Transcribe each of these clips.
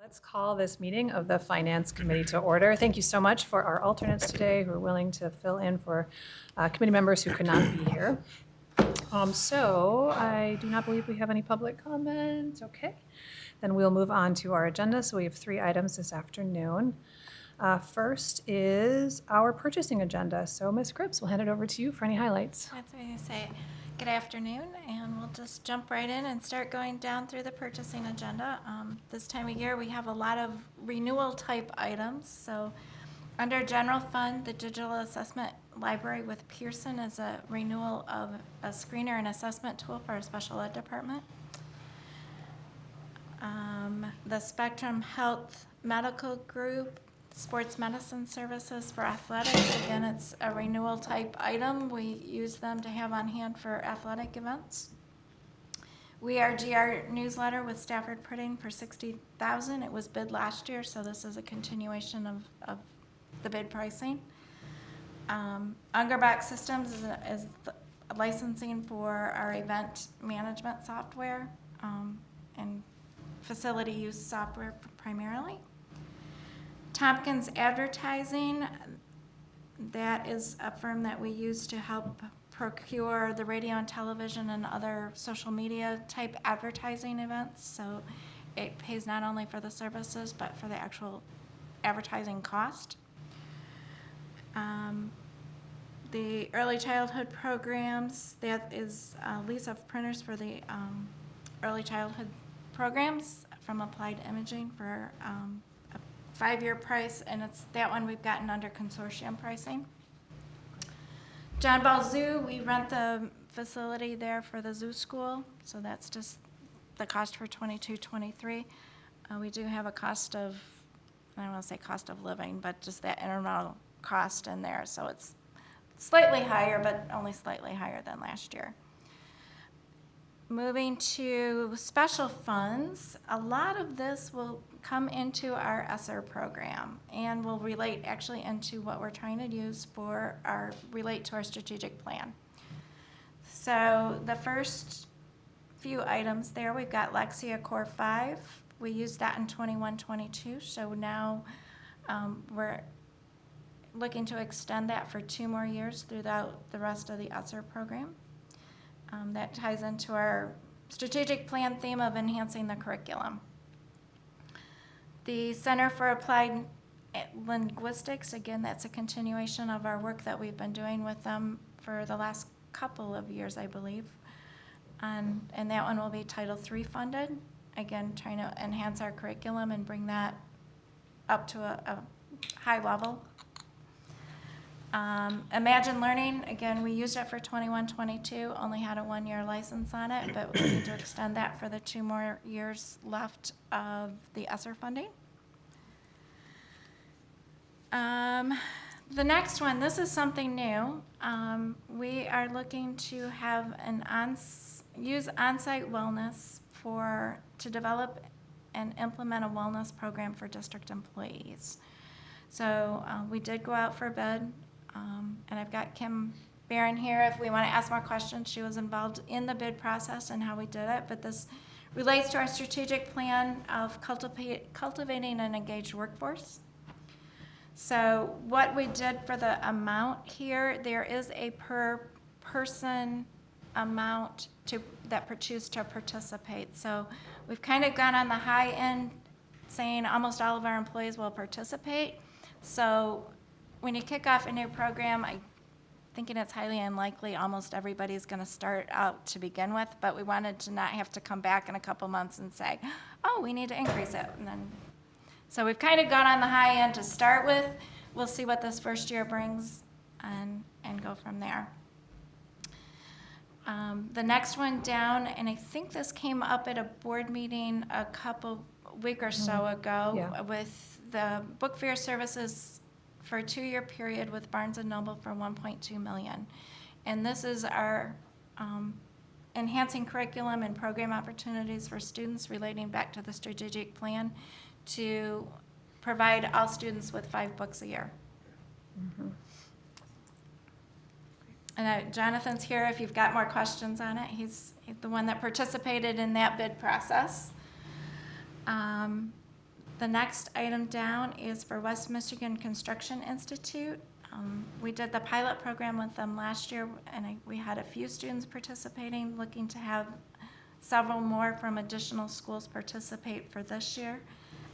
Let's call this meeting of the Finance Committee to order. Thank you so much for our alternates today who are willing to fill in for committee members who could not be here. So I do not believe we have any public comment. Okay, then we'll move on to our agenda. So we have 3 items this afternoon. First is our purchasing agenda. So Ms. Cripps, we'll hand it over to you for any highlights. That's what I say. Good afternoon, and we'll just jump right in and start going down through the purchasing agenda. This time of year, we have a lot of renewal type items. So under general fund, the digital assessment library with Pearson is a renewal of a screener and assessment tool for our special ed department. The Spectrum Health Medical Group, sports medicine services for athletics. Again, it's a renewal type item. We use them to have on hand for athletic events. We are GR newsletter with Stafford Printing for $60,000. It was bid last year, so this is a continuation of the bid pricing. Ungerbox Systems is licensing for our event management software and facility use software primarily. Tompkins Advertising, that is a firm that we use to help procure the radio and television and other social media type advertising events. So it pays not only for the services, but for the actual advertising cost. The early childhood programs, that is a lease of printers for the early childhood programs from Applied Imaging for a 5-year price, and it's that one we've gotten under consortium pricing. John Ball Zoo, we rent the facility there for the zoo school, so that's just the cost for 22-23. We do have a cost of, I don't want to say cost of living, but just that intermittent cost in there, so it's slightly higher, but only slightly higher than last year. Moving to special funds, a lot of this will come into our ESSER program and will relate actually into what we're trying to use for relate to our strategic plan. So the first few items there, we've got Lexia Core 5. We used that in 21-22, so now we're looking to extend that for 2 more years throughout the rest of the ESSER program. That ties into our strategic plan theme of enhancing the curriculum. The Center for Applied Linguistics, again, that's a continuation of our work that we've been doing with them for the last couple of years, I believe. And that one will be Title III funded. Again, trying to enhance our curriculum and bring that up to a high level. Imagine Learning, again, we used it for 21-22, only had a 1-year license on it, but we need to extend that for the 2 more years left of the ESSER funding. The next one, this is something new. We are looking to have use on-site wellness to develop and implement a wellness program for district employees. So we did go out for a bid. And I've got Kim Barron here if we want to ask more questions. She was involved in the bid process and how we did it, but this relates to our strategic plan of cultivating an engaged workforce. So what we did for the amount here, there is a per person amount that choose to participate. So we've kind of gone on the high end saying almost all of our employees will participate. So when you kick off a new program, I'm thinking it's highly unlikely almost everybody's going to start out to begin with, but we wanted to not have to come back in a couple months and say, oh, we need to increase it. So we've kind of gone on the high end to start with. We'll see what this first year brings and go from there. The next one down, and I think this came up at a board meeting a week or so ago with the book fair services for a 2-year period with Barnes & Noble for $1.2 million. And this is our enhancing curriculum and program opportunities for students relating back to the strategic plan to provide all students with 5 books a year. Mm-hmm. And Jonathan's here if you've got more questions on it. He's the one that participated in that bid process. The next item down is for West Michigan Construction Institute. We did the pilot program with them last year, and we had a few students participating, looking to have several more from additional schools participate for this year.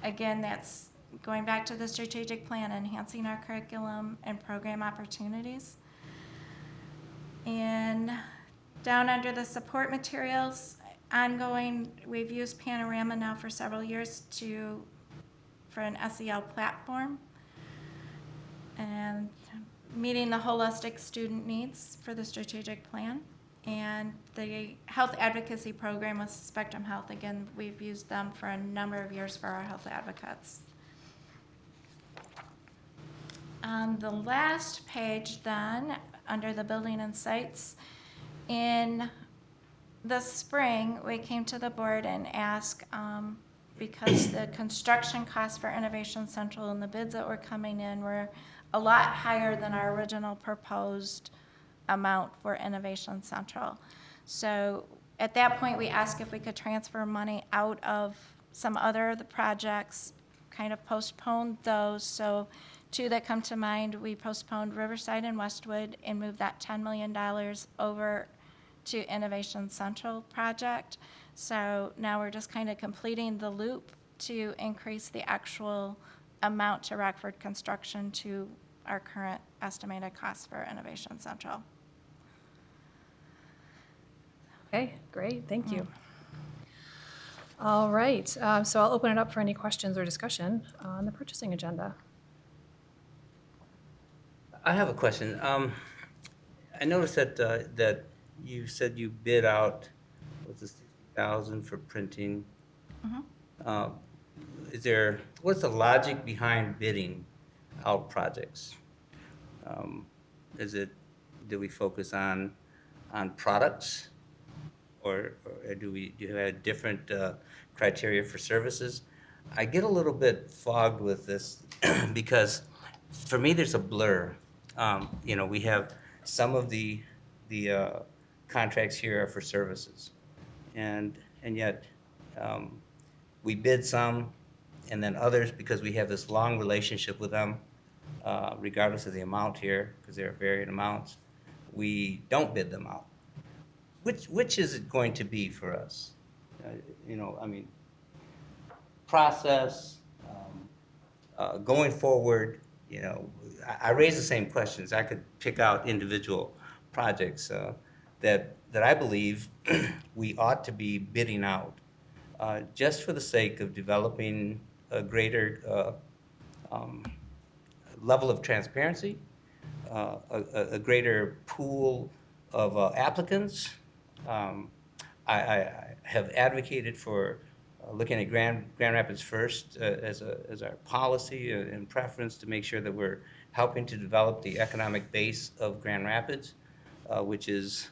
Again, that's going back to the strategic plan, enhancing our curriculum and program opportunities. And down under the support materials, ongoing, we've used Panorama now for several years for an SEL platform and meeting the holistic student needs for the strategic plan. And the health advocacy program with Spectrum Health, again, we've used them for a number of years for our health advocates. On the last page then, under the building and sites, in the spring, we came to the board and asked, because the construction costs for Innovation Central and the bids that were coming in were a lot higher than our original proposed amount for Innovation Central. So at that point, we asked if we could transfer money out of some other of the projects, kind of postponed those. So two that come to mind, we postponed Riverside and Westwood and moved that $10 million over to Innovation Central project. So now we're just kind of completing the loop to increase the actual amount to Rockford Construction to our current estimated cost for Innovation Central. Okay, great, thank you. All right, so I'll open it up for any questions or discussion on the purchasing agenda. I have a question. I noticed that you said you bid out, what's this, 60,000 for printing. What's the logic behind bidding out projects? Do we focus on products, or do you have different criteria for services? I get a little bit fogged with this because for me there's a blur. We have some of the contracts here are for services, and yet we bid some, and then others, because we have this long relationship with them, regardless of the amount here, because there are varied amounts, we don't bid them out. Which is it going to be for us? Process, going forward, I raise the same questions. I could pick out individual projects that I believe we ought to be bidding out, just for the sake of developing a greater level of transparency, a greater pool of applicants. I have advocated for looking at Grand Rapids first as our policy and preference to make sure that we're helping to develop the economic base of Grand Rapids, which is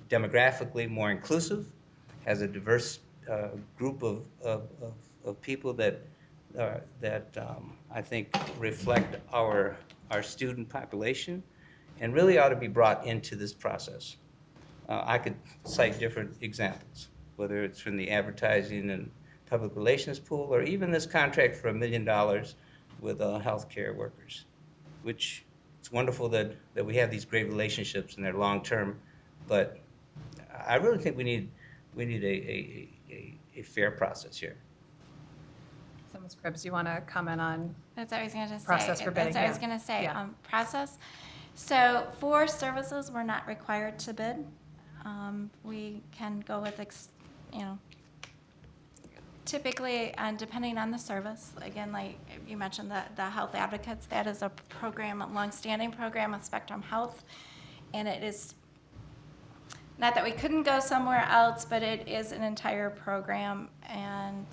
demographically more inclusive, has a diverse group of people that I think reflect our student population and really ought to be brought into this process. I could cite different examples, whether it's from the advertising and public relations pool, or even this contract for $1 million with healthcare workers, which it's wonderful that we have these great relationships and they're long-term, but I really think we need a fair process here. So Ms. Cribbs, you want to comment on? That's what I was going to say. Process for bidding, That's what I yeah. was going to say. Yeah. Process. So for services, we're not required to bid. We can go with, typically, and depending on the service, again, like you mentioned, the health advocates, that is a program, a longstanding program with Spectrum Health, and it is, not that we couldn't go somewhere else, but it is an entire program, and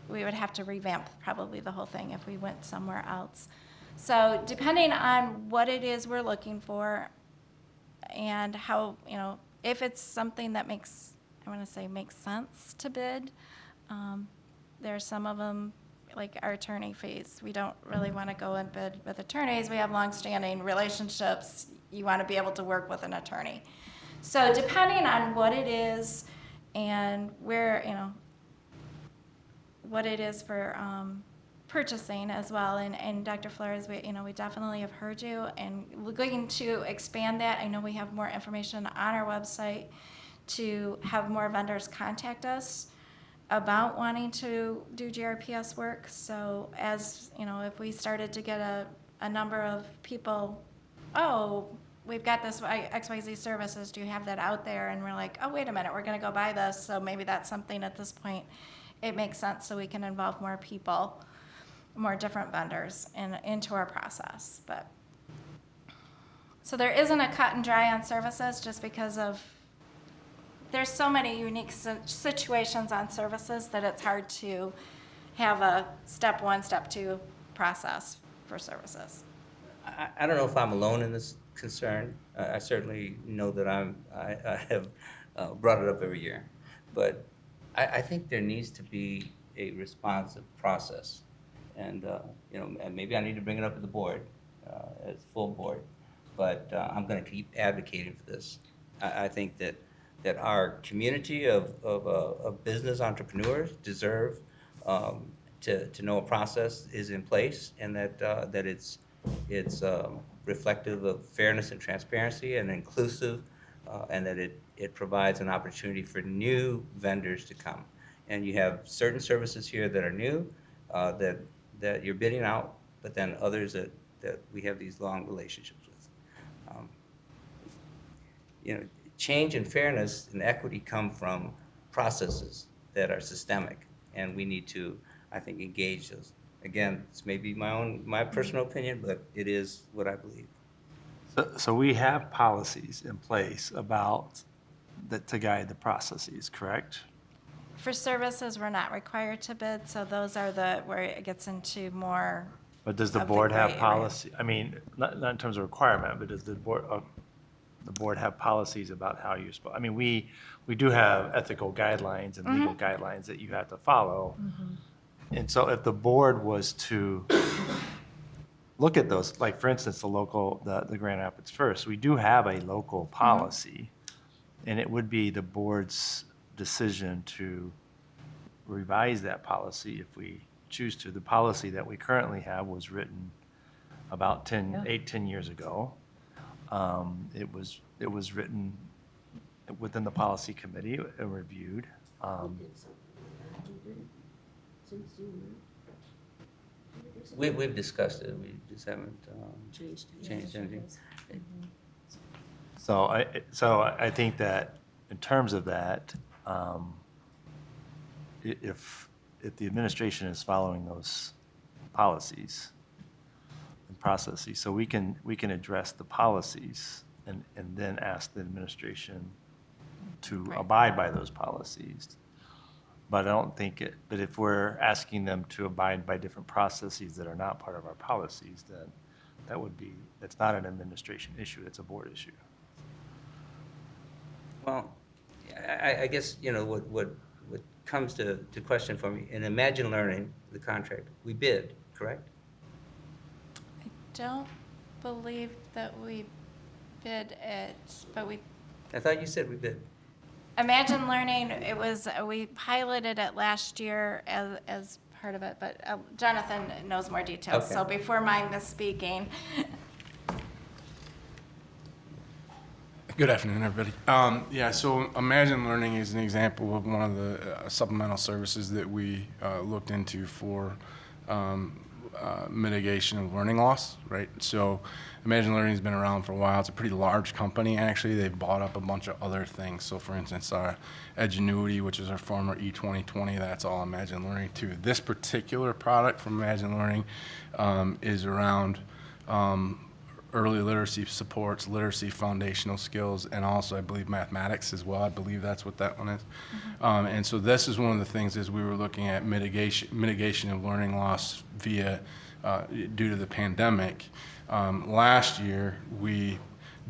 we would have to revamp probably the whole thing if we went somewhere else. So depending on what it is we're looking for and how, if it's something that makes sense to bid, there are some of them, like our attorney fees. We don't really want to go and bid with attorneys. We have longstanding relationships. You want to be able to work with an attorney. So depending on what it is and where, what it is for purchasing as well. And Dr. Flores, we definitely have heard you, and we're going to expand that. I know we have more information on our website to have more vendors contact us about wanting to do GRPS work. So as, if we started to get a number of people, oh, we've got this XYZ services, do you have that out there? And we're like, oh, wait a minute, we're gonna go buy this. So maybe that's something at this point, it makes sense so we can involve more people, more different vendors into our process. But so there isn't a cut and dry on services just because of there's so many unique situations on services that it's hard to have a step one, step two process for services. I don't know if I'm alone in this concern. I certainly know that I have brought it up every year. But I think there needs to be a responsive process. And, and maybe I need to bring it up at the board, as full board. But I'm going to keep advocating for this. I think that our community of business entrepreneurs deserve to know a process is in place, and that it's reflective of fairness and transparency and inclusive, and that it provides an opportunity for new vendors to come. And you have certain services here that are new, that you're bidding out, but then others that we have these long relationships with. Change and fairness and equity come from processes that are systemic, and we need to, I think, engage those. Again, it's maybe my personal opinion, but it is what I believe. So we have policies in place to guide the processes, correct? For services, we're not required to bid, so those are where it gets into more. But does the of the board have gray area. policy? I mean, not in terms of requirement, but does the board have policies about how you're supposed? I mean, we do have ethical guidelines and legal guidelines that you have to follow. And so if the board was to look at those, like for instance, the Grand Rapids First, we do have a local policy, and it would be the board's decision to revise that policy if we choose to. The policy that we currently have was written about 10 years ago. It was written within the policy committee and reviewed. We've discussed it. We just haven't changed anything. So I think that in terms of that, if the administration is following those policies and processes, so we can address the policies and then ask the administration to abide by those policies. But I don't think but if we're asking them to abide by different processes that are not part of our policies, then that's not an administration issue, it's a board issue. Well, I guess, what comes to question for me, in Imagine Learning, the contract, we bid, correct? I don't believe that we bid it, but I thought you said we bid. Imagine Learning, we piloted it last year as part of it, but Jonathan knows more details. Okay. So before my misspeaking, Good afternoon, everybody. So Imagine Learning is an example of one of the supplemental services that we looked into for mitigation of learning loss, right? So Imagine Learning has been around for a while. It's a pretty large company, actually. They've bought up a bunch of other things. So for instance, our Edgenuity, which is our former E2020, that's all Imagine Learning too. This particular product from Imagine Learning is around early literacy supports, literacy foundational skills, and also I believe mathematics as well. I believe that's what that one is. And so this is one of the things as we were looking at mitigation of learning loss via due to the pandemic. Last year we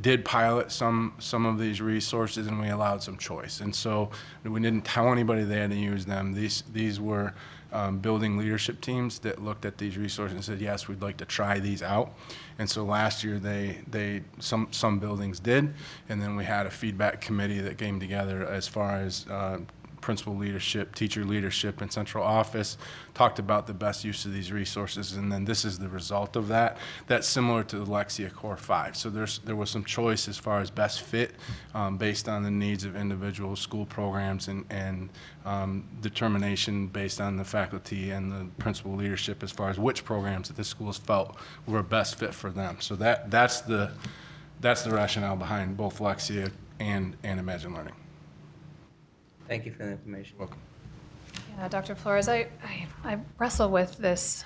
did pilot some of these resources and we allowed some choice. And so we didn't tell anybody they had to use them. These were building leadership teams that looked at these resources and said, yes, we'd like to try these out. And so last year some buildings did, and then we had a feedback committee that came together as far as principal leadership, teacher leadership, and central office, talked about the best use of these resources, and then this is the result of that. That's similar to the Lexia Core 5. So there was some choice as far as best fit based on the needs of individual school programs and determination based on the faculty and the principal leadership as far as which programs that the schools felt were a best fit for them. So that's the rationale behind both Lexia and Imagine Learning. Thank you for the information. Welcome. Yeah, Dr. Flores, I wrestle with this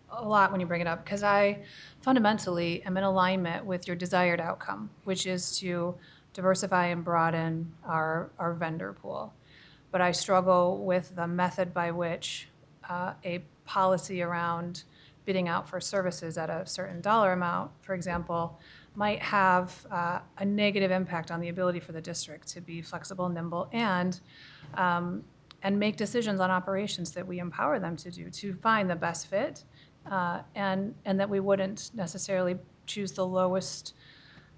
a lot when you bring it up because I fundamentally am in alignment with your desired outcome, which is to diversify and broaden our vendor pool. But I struggle with the method by which a policy around bidding out for services at a certain dollar amount, for example, might have a negative impact on the ability for the district to be flexible, nimble, and make decisions on operations that we empower them to do, to find the best fit, and that we wouldn't necessarily choose the lowest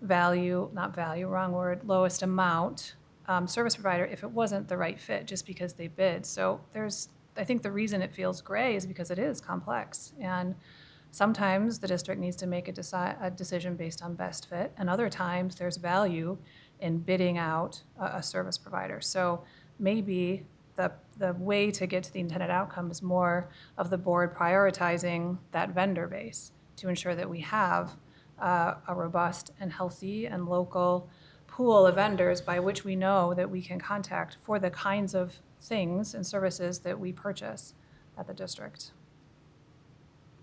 value, not value, wrong word, lowest amount service provider if it wasn't the right fit, just because they bid. So I think the reason it feels gray is because it is complex. And sometimes the district needs to make a decision based on best fit, and other times there's value in bidding out a service provider. So maybe the way to get to the intended outcome is more of the board prioritizing that vendor base to ensure that we have a robust and healthy and local pool of vendors by which we know that we can contact for the kinds of things and services that we purchase at the district.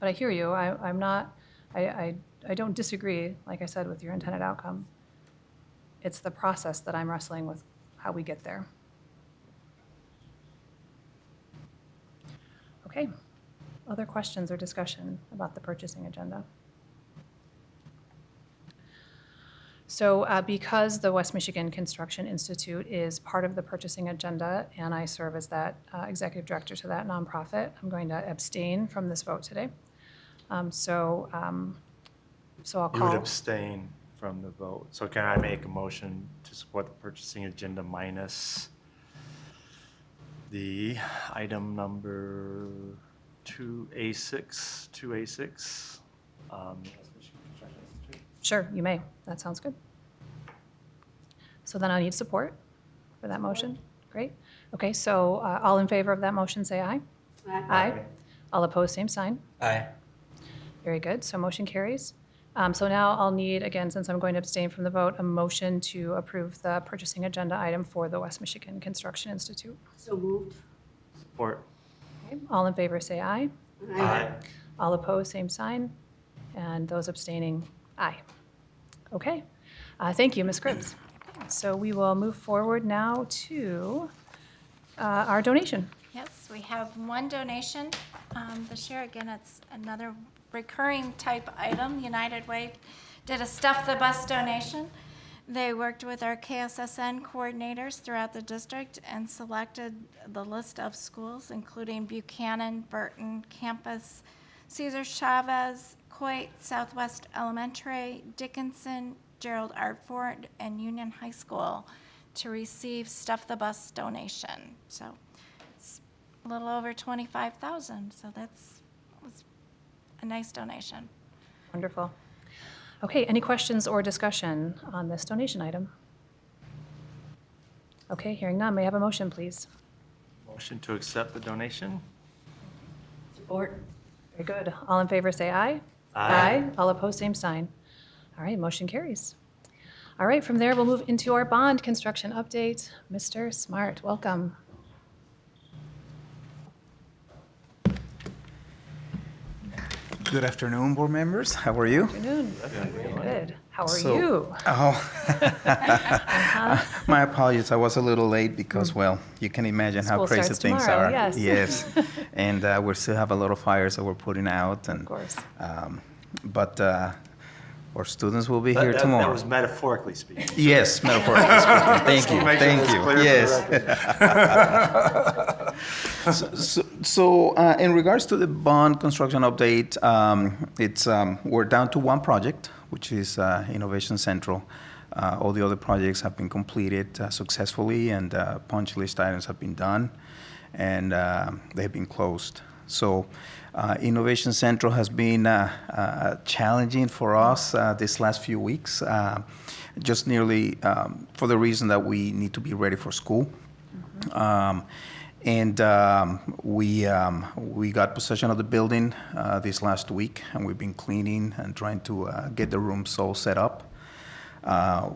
But I hear you. I don't disagree, like I said, with your intended outcome. It's the process that I'm wrestling with, how we get there. Okay. Other questions or discussion about the purchasing agenda? So because the West Michigan Construction Institute is part of the purchasing agenda, and I serve as that executive director to that nonprofit, I'm going to abstain from this vote today. So I'll You would call. abstain from the vote. So can I make a motion to support the purchasing agenda minus the item number 2A6? Sure, you may. That sounds good. So then I need support for that motion. Great. Okay, so all in favor of that motion, say aye. Aye. All opposed, same sign. Aye. Very good. So motion carries. So now I'll need, again, since I'm going to abstain from the vote, a motion to approve the purchasing agenda item for the West Michigan Construction Institute. So moved. Support. Okay, all in favor, say aye. Aye. All opposed, same sign. And those abstaining, aye. Okay. Thank you, Ms. Cribbs. So we will move forward now to our donation. Yes, we have one donation this year. Again, it's another recurring type item. United Way did a Stuff the Bus donation. They worked with our KSSN coordinators throughout the district and selected the list of schools, including Buchanan, Burton, Campus, Cesar Chavez, Coit, Southwest Elementary, Dickinson, Gerald R. Ford, and Union High School to receive Stuff the Bus donation. So it's a little over $25,000, so was a nice donation. Wonderful. Okay, any questions or discussion on this donation item? Okay, hearing none, may I have a motion, please? Motion to accept the donation? Support. Very good. All in favor, say aye. Aye. All opposed, same sign. All right, motion carries. All right, from there, we'll move into our bond construction update. Mr. Smart, welcome. Good afternoon, board members. How are you? Afternoon. Good. How are So- you? Oh, my apologies. I was a little late because, well, you can imagine how School crazy starts things tomorrow, are. yes. Yes. And we still have a lot of fires that we're putting out. And, Of course. But our students will be That- here that- tomorrow. That was metaphorically speaking. Yes, metaphorically speaking. Thank you. Make sure Thank that's you. clear for the Yes. So in regards to the bond construction update, we're down to one project, which is Innovation Central. All the other projects have been completed successfully, and punch list items have been done, and they've been closed. So Innovation Central has been challenging for us these last few weeks, just nearly for the reason that we need to be ready for school. We got possession of the building this last week, and we've been cleaning and trying to get the rooms all set up.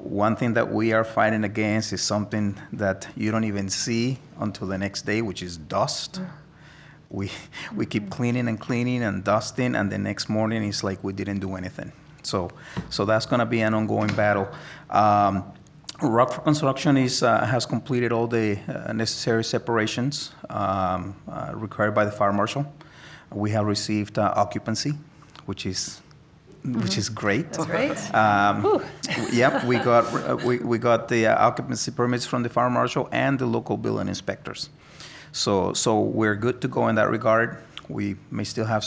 One thing that we are fighting against is something that you don't even see until the next day, which is dust. We keep cleaning and dusting, and the next morning it's like we didn't do anything. So that's going to be an ongoing battle. Rockford Construction has completed all the necessary separations required by the fire marshal. We have received occupancy, which is great. That's great. Yep, we got the occupancy permits from the fire marshal and the local building inspectors. So we're good to go in that regard. We may still have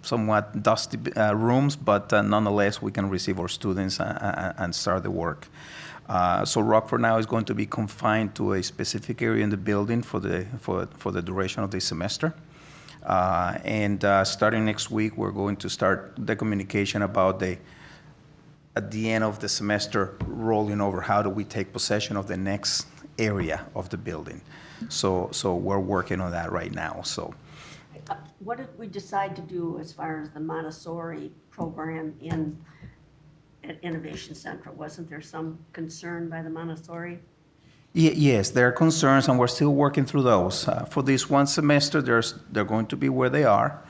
somewhat dusty rooms, but nonetheless, we can receive our students and start the work. So Rockford now is going to be confined to a specific area in the building for the duration of the semester. Starting next week, we're going to start the communication about at the end of the semester, rolling over how do we take possession of the next area of the building. So we're working on that right now. So. What did we decide to do as far as the Montessori program at Innovation Central? Wasn't there some concern by the Montessori? Yes, there are concerns, and we're still working through those. For this one semester, they're going to be where they are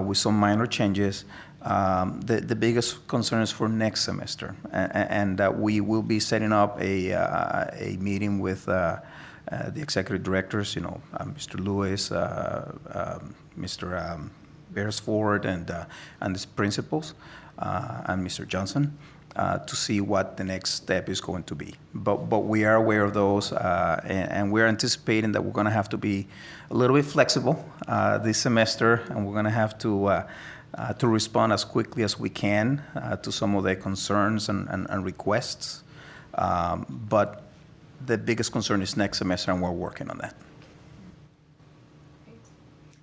with some minor changes. The biggest concern is for next semester, and we will be setting up a meeting with the executive directors, Mr. Lewis, Mr. Beresford, and the principals, and Mr. Johnson, to see what the next step is going to be. But we are aware of those, and we're anticipating that we're going to have to be a little bit flexible this semester, and we're going to have to respond as quickly as we can to some of their concerns and requests. But the biggest concern is next semester, and we're working on that.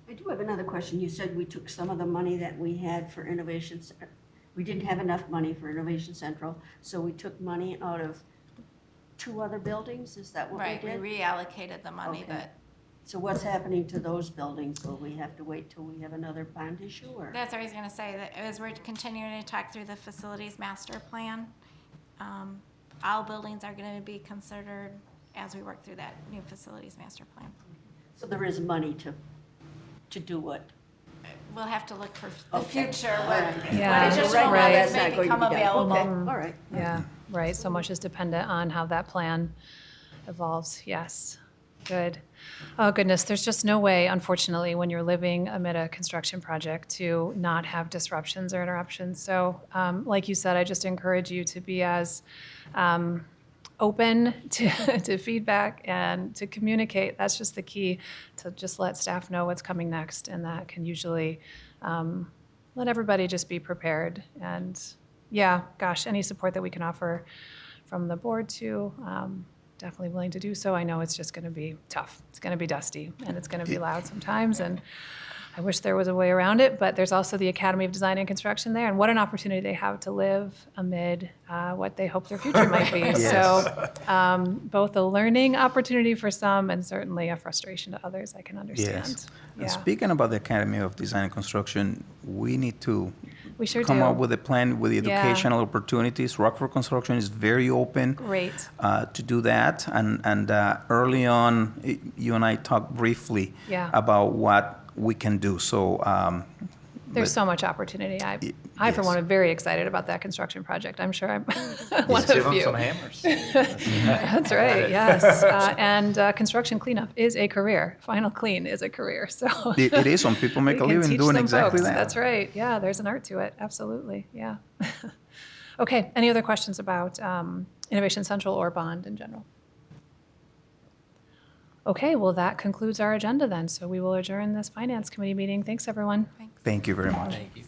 I do have another question. You said we took some of the money that we had for Innovation. We didn't have enough money for Innovation Central, so we took money out of 2 other buildings? Is that what we Right, did? we reallocated the money Okay. that, So what's happening to those buildings? Will we have to wait till we have another bond issue, or? that's what I was gonna say, that as we're continuing to talk through the facilities master plan, all buildings are gonna be considered as we work through that new facilities master plan. So there is money to do what? We'll have to look for the Okay. future, All what right. Yeah, additional right. monies That's may not going to become be done. available. Okay, all right. Yeah, right. So much is dependent on how that plan evolves. Yes. Good. Oh, goodness. There's just no way, unfortunately, when you're living amid a construction project to not have disruptions or interruptions. So, like you said, I just encourage you to be as open to feedback and to communicate. That's just the key, to just let staff know what's coming next. And that can usually let everybody just be prepared. And yeah, gosh, any support that we can offer from the board too, definitely willing to do so. I know it's just going to be tough. It's going to be dusty, and it's going to be loud sometimes. And I wish there was a way around it, but there's also the Academy of Design and Construction there, and what an opportunity they have to live amid what they hope their future might be. Yes. So both a learning opportunity for some and certainly a frustration to others, I can understand. Yes. Yeah. And speaking about the Academy of Design and Construction, we need to We sure come do. up with a plan with the Yeah. educational opportunities. Rockford Construction is very open Great. to do that. And early on, you and I talked briefly Yeah. about what we can do. So There's so much opportunity. I, for yes. one, am very excited about that construction project. I'm sure I'm one of Give the them few. some hammers. That's right, yes. And construction cleanup is a career. Final clean is a career, so. it is. Some people make we a can living teach doing some exactly folks. that. That's right, yeah, there's an art to it, absolutely, yeah. Okay, any other questions about Innovation Central or bond in general? Okay, well, that concludes our agenda then, so we will adjourn this Finance Committee meeting. Thanks, everyone. Thank you very much. Thank you.